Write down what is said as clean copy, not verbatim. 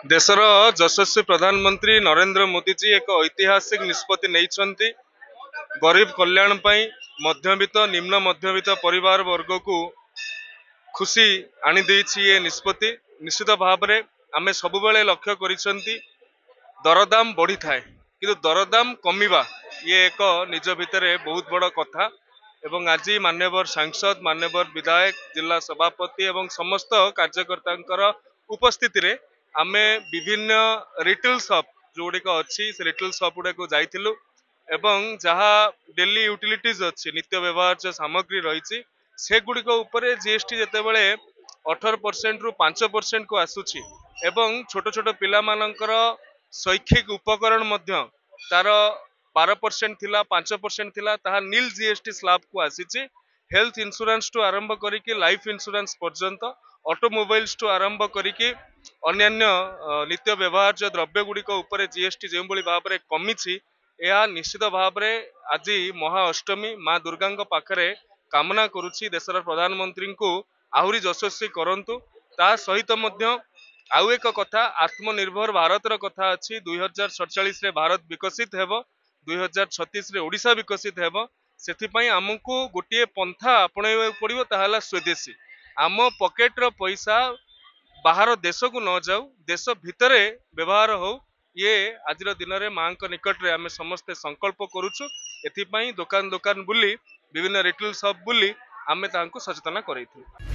देशर यशस्वी प्रधानमंत्री नरेंद्र मोदी जी एक ऐतिहासिक निष्पत्ति नहीं गरीब कल्याण मध्यवित्त निम्न मध्यवित्त परिवार वर्ग को खुशी आनी ये निष्पत्ति निश्चित भाव में आमे सब बेले लक्ष्य करिसेंती दरदाम बढ़ी थाए कि दरदाम कमिबा ये एक निज भितर बहुत बड़ कथा एवं आज मान्यवर सांसद मान्यवर विधायक जिला सभापति एवं समस्त कार्यकर्ता उपस्थिति रे आमे विभिन्न रिटेल शॉप जोड़िक अच्छी से रिटेल शॉप गुड़ा को जाइथिलु एवं जहाँ डेली यूटिलिटीज अच्छी नित्य व्यवहार्य सामग्री रही से गुड़िक उपरे जीएसटी जिते बड़े 18% रु 5% को आसुची एवं छोट छोट पिला मानकर शैक्षिक उपकरण मध्य तार 12% थिला 5% थिला ताहा नील जीएसटी स्लैब को आसीची हेल्थ इंश्योरेंस टू आरंभ करिकी लाइफ इंश्योरेंस पर्यंत ऑटोमोबाइल्स टू आरंभ करिकी अन्यान्य नित्य व्यवहार्य द्रव्य गुड़िक उपरे जीएसटी जो भाव में कमी यह निश्चित भाव में आज महाअष्टमी माँ दुर्गा पाखरे कामना करुछि देशर प्रधानमंत्री को आहुरी यशस्वी करंतु ता सहित मध्य आउ एक कथा आत्मनिर्भर भारत र कथा अच्छी 2047 रे भारत विकसित हेबो 2036 रे ओडिशा विकसित हेबो सेथिपई आमको गोटे पंथा आपणाइबा पड़िबो ताहाला स्वदेशी आम पॉकेट रो पैसा बाहर देश को न जाऊ देश भितरे व्यवहार हो ये आज दिन में माँ निकट में आम समस्ते संकल्प करुचु एथिपई दुकान दुकान बुली विभिन्न रिटेल शॉप बुली आमे तांको सचेतना करैथु।